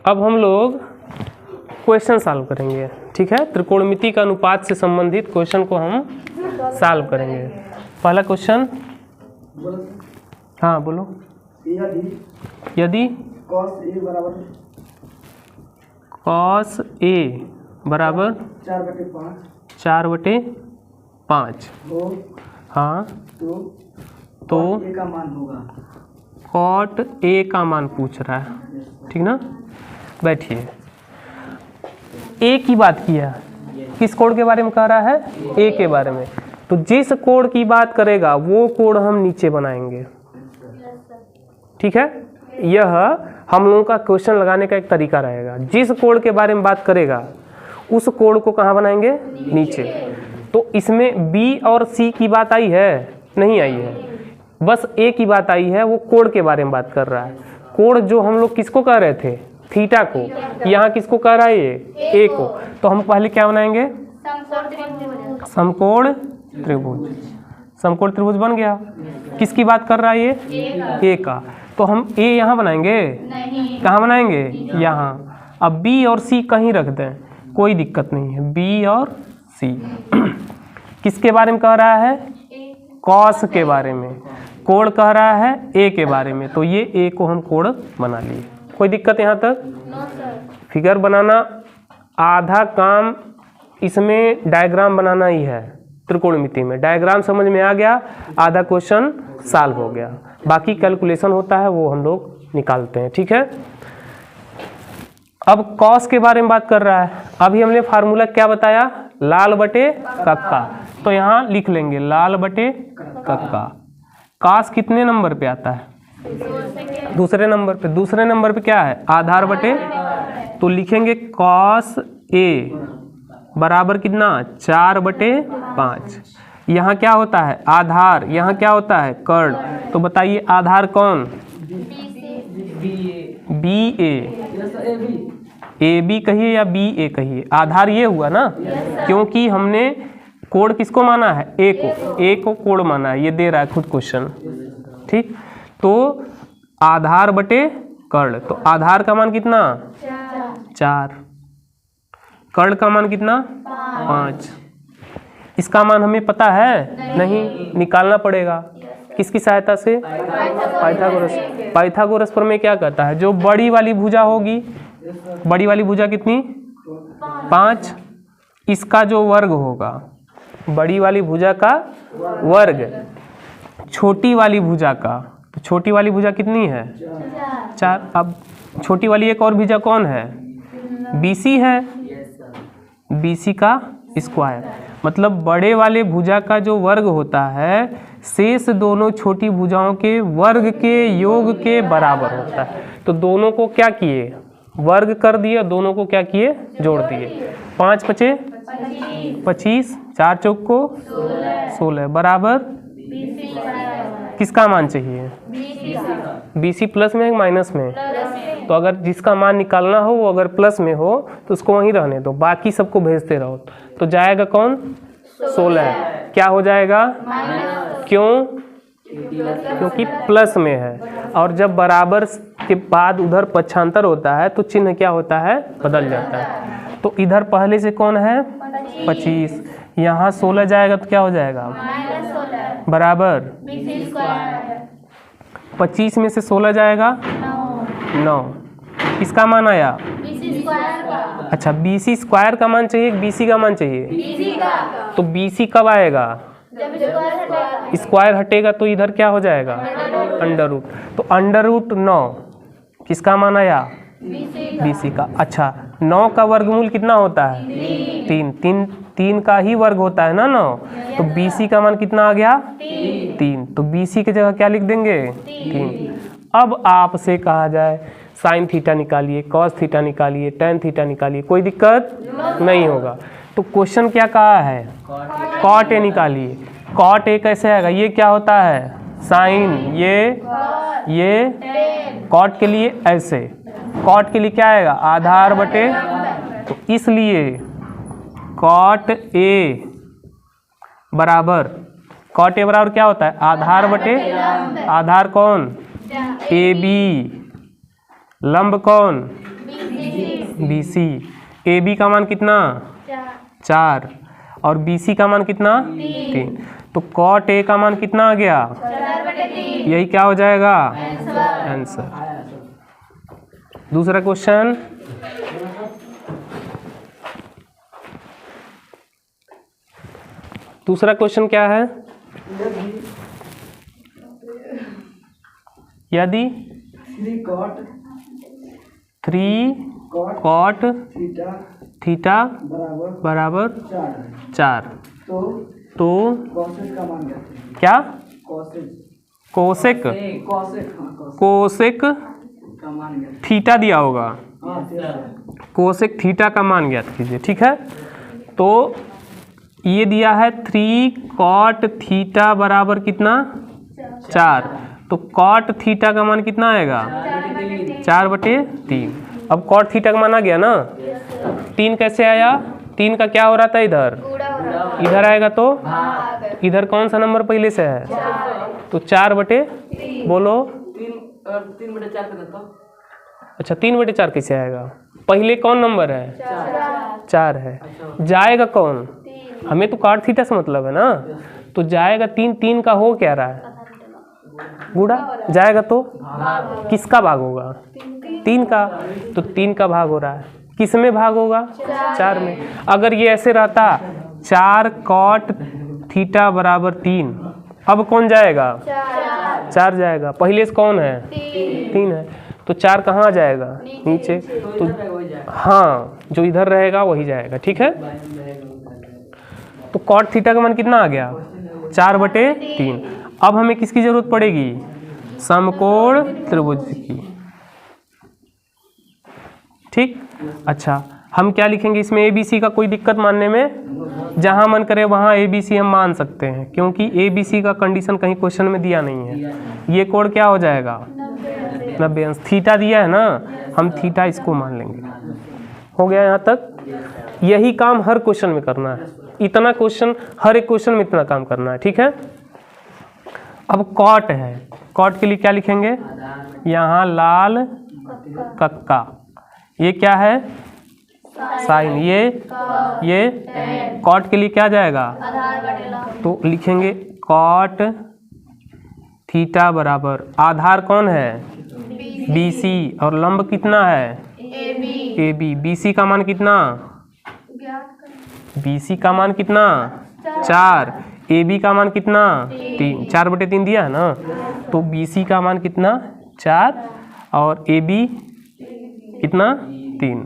अब हम लोग क्वेश्चन सॉल्व करेंगे, ठीक है। त्रिकोणमिति का अनुपात से संबंधित क्वेश्चन को हम सॉल्व करेंगे। पहला क्वेश्चन, हाँ बोलो। यदि cos A बराबर 4/5 हाँ तो A का मान होगा, cot A का मान पूछ रहा है, ठीक ना। बैठिए, A की बात किया, किस कोण के बारे में कह रहा है? A के बारे में। तो जिस कोण की बात करेगा वो कोण हम नीचे बनाएंगे, ठीक है। यह हम लोगों का क्वेश्चन लगाने का एक तरीका रहेगा। जिस कोण के बारे में बात करेगा उस कोण को कहाँ बनाएंगे? नीचे। तो इसमें B और C की बात आई है? नहीं आई है, बस A की बात आई है। वो कोण के बारे में बात कर रहा है। कोण जो हम लोग किसको कह रहे थे? थीटा को। यहाँ किसको कह रहा है? ये A को। तो हम पहले क्या बनाएंगे? समकोण त्रिभुज। समकोण त्रिभुज बन गया। किसकी बात कर रहा है ये? A का। तो हम A यहाँ बनाएंगे? कहाँ बनाएंगे? यहाँ। अब B और C कहीं रख दें, कोई दिक्कत नहीं है। B और C किसके बारे में कह रहा है? कॉस के बारे में। कोण कह रहा है A के बारे में। तो ये A को हम कोण बना लिए। कोई दिक्कत यहाँ तक? फिगर बनाना आधा काम, इसमें डायग्राम बनाना ही है। त्रिकोणमिति में डायग्राम समझ में आ गया, आधा क्वेश्चन सॉल्व हो गया। बाकी कैलकुलेशन होता है वो हम लोग निकालते हैं, ठीक है। अब कॉस के बारे में बात कर रहा है। अभी हमने फार्मूला क्या बताया? लाल बटे कक्का। तो यहाँ लिख लेंगे लाल बटे कक्का। कॉस कितने नंबर पे आता है? दूसरे नंबर पे। दूसरे नंबर पे क्या है? आधार बटे। तो लिखेंगे कॉस A बराबर कितना? 4/5। यहाँ क्या होता है? आधार। यहाँ क्या होता है? कर्ण। तो बताइए आधार कौन? BA। AB कहिए या BA कहिए, आधार ये हुआ ना, क्योंकि हमने कोण किसको माना है? A को। A को कोण माना है, ये दे रहा है खुद क्वेश्चन, ठीक। तो आधार बटे कर्ण। तो आधार का मान कितना? 4। कर्ण का मान कितना? 5। इसका मान हमें पता है? नहीं, निकालना पड़ेगा। किसकी सहायता से? पाइथागोरस। पाइथागोरस प्रमेय क्या कहता है? जो बड़ी वाली भुजा होगी, बड़ी वाली भुजा कितनी? 5, इसका जो वर्ग होगा, बड़ी वाली भुजा का वर्ग छोटी वाली भुजा का। तो छोटी वाली भुजा कितनी है? 4। अब छोटी वाली एक और भुजा कौन है? BC है। BC का स्क्वायर, मतलब बड़े वाले भुजा का जो वर्ग होता है शेष दोनों छोटी भुजाओं के वर्ग के योग के बराबर होता है। तो दोनों को क्या किए? वर्ग कर दिए, दोनों को क्या किए? जोड़ दिए। 5 5 25, 4 चौक को 16 बराबर किसका मान चाहिए? BC प्लस में है माइनस में? तो अगर जिसका मान निकालना हो वो अगर प्लस में हो तो उसको वहीं रहने दो, बाकी सबको भेजते रहो। तो जाएगा कौन? 16। क्या हो जाएगा? क्यों? क्योंकि प्लस में है। और जब बराबर के बाद उधर पक्षांतर होता है तो चिन्ह क्या होता है? बदल जाता है। तो इधर पहले से कौन है? 25। यहाँ 16 जाएगा तो क्या हो जाएगा? बराबर 25 में से 16 जाएगा 9। किसका मान आया? अच्छा, BC स्क्वायर का मान चाहिए, BC का मान चाहिए? BC का। तो BC कब आएगा? जब स्क्वायर हटेगा तो इधर क्या हो जाएगा? Under root. तो अंडर रूट 9 किसका मान आया? BC का। अच्छा, 9 का वर्गमूल कितना होता है? 3 का ही वर्ग होता है ना 9। तो BC का मान कितना आ गया? 3। तो BC की जगह क्या लिख देंगे? 3। अब आपसे कहा जाए साइन थीटा निकालिए, कॉस थीटा निकालिए, टेन थीटा निकालिए, कोई दिक्कत नहीं होगा। तो क्वेश्चन क्या कहा है? कॉट ए निकालिए। कॉट ए कैसे आएगा? ये क्या होता है? साइन। ये कॉट के लिए ऐसे, कॉट के लिए क्या आएगा? आधार बटे। तो इसलिए कॉट ए बराबर, कॉट ए बराबर क्या होता है? आधार बटे। आधार कौन? AB। लंब कौन? BC। AB का मान कितना 4 और BC का मान कितना 3। तो cot A का मान कितना आ गया 4/3। यही क्या हो जाएगा आंसर। दूसरा क्वेश्चन, दूसरा क्वेश्चन क्या है, यदि 3 cot थीटा बराबर 4 तो क्या कोसेक थीटा दिया होगा, कोसेक थीटा का मान ज्ञात कीजिए। ठीक है, तो ये दिया है 3 cot थीटा बराबर कितना 4, तो cot थीटा का मान कितना आएगा 4/3। अब cot थीटा का मान आ गया ना, 3 कैसे आया, 3 का क्या हो रहा था इधर, इधर आएगा तो इधर कौन सा नंबर पहले से है, तो 4/, बोलो 3/4। अच्छा 3/4 कैसे आएगा, पहले कौन नंबर है 4 है, जाएगा कौन, हमें तो cot थीटा से मतलब है ना, तो जाएगा 3 का हो क्या रहा है गुणा, जाएगा तो किसका भाग होगा 3 का, तो 3 का भाग हो रहा है, किस में भाग होगा 4 में। अगर ये ऐसे रहता 4 cot थीटा बराबर 3, अब कौन जाएगा 4 जाएगा, पहले से कौन है 3 है, तो 4 कहाँ जाएगा नीचे, तो हाँ जो इधर रहेगा वही जाएगा। ठीक है, तो cot थीटा का मान कितना आ गया 4/3। अब हमें किसकी जरूरत पड़ेगी, समकोण त्रिभुज की। ठीक, अच्छा हम क्या लिखेंगे इसमें, ABC का कोई दिक्कत मानने में, जहां मन करे वहां ABC हम मान सकते हैं, क्योंकि ABC का कंडीशन कहीं क्वेश्चन में दिया नहीं है। ये कोण क्या हो जाएगा 90 अंश, थीटा दिया है ना, हम थीटा इसको मान लेंगे। हो गया यहाँ तक, यही काम हर क्वेश्चन में करना है, इतना क्वेश्चन हर एक क्वेश्चन में इतना काम करना है। ठीक है, अब cot है, cot के लिए क्या लिखेंगे, यहाँ लाल कक्का, ये क्या है साइन, ये cot के लिए क्या जाएगा, तो लिखेंगे cot थीटा बराबर आधार कौन है BC और लंब कितना है AB। BC का मान कितना, BC का मान कितना 4, AB का मान कितना 3, 4/3 दिया है ना, तो BC का मान कितना 4 और AB कितना 3।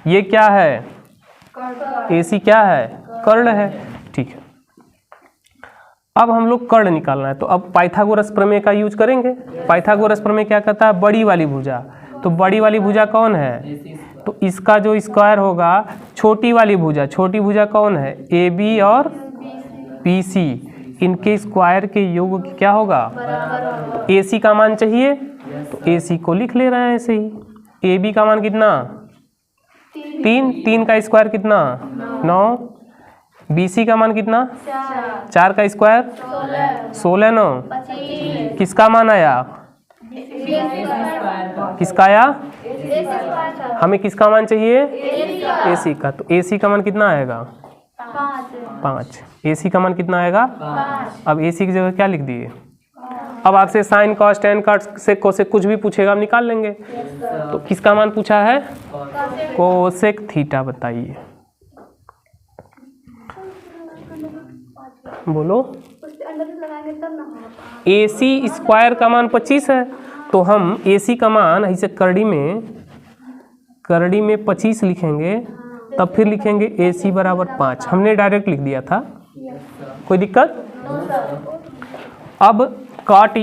ये क्या है AC क्या है कर्ण है। ठीक है, अब हम लोग कर्ण निकालना है, तो अब पाइथागोरस प्रमेय का यूज करेंगे। पाइथागोरस प्रमेय क्या कहता है, बड़ी वाली भुजा, तो बड़ी वाली भुजा कौन है, तो इसका जो स्क्वायर होगा छोटी वाली भुजा, छोटी भुजा कौन है AB और BC, इनके स्क्वायर के योग क्या होगा, AC का मान चाहिए तो AC को लिख ले रहे हैं ऐसे ही। AB का मान कितना 3 का स्क्वायर कितना 9, BC का मान कितना 4 का स्क्वायर 16, 9 किसका मान आया, किसका आया, हमें किसका मान चाहिए AC का, तो AC का मान कितना आएगा 5, AC का मान कितना आएगा 5। अब AC की जगह क्या लिख दिए, अब आपसे साइन कॉस टेन कॉस से कोसेक कुछ भी पूछेगा हम निकाल लेंगे। तो किसका मान पूछा है कोसेक थीटा, बताइए बोलो। AC स्क्वायर का मान 25 है, तो हम AC का मान ऐसे करड़ी में 25 लिखेंगे, तब फिर लिखेंगे AC बराबर 5, हमने डायरेक्ट लिख दिया था, कोई दिक्कत। अब कॉट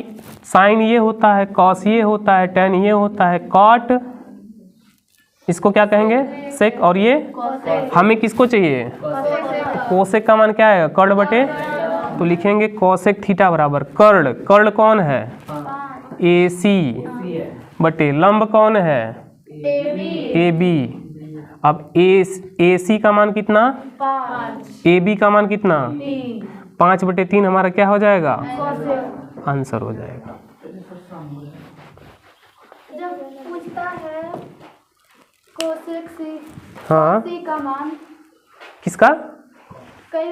साइन ये होता है, कॉस ये होता है, टेन ये होता है, कॉट इसको क्या कहेंगे सेक, और ये हमें किसको चाहिए कोसेक का मान क्या है कर्ण बटे, तो लिखेंगे कोसेक थीटा बराबर कर्ण, कर्ण कौन है AC बटे लंब कौन है AB। अब AC का मान कितना 5, AB का मान कितना 5/3, हमारा क्या हो जाएगा आंसर हो जाएगा। जब पूछता है कोसेक सी हाँ सी का मान किसका? कई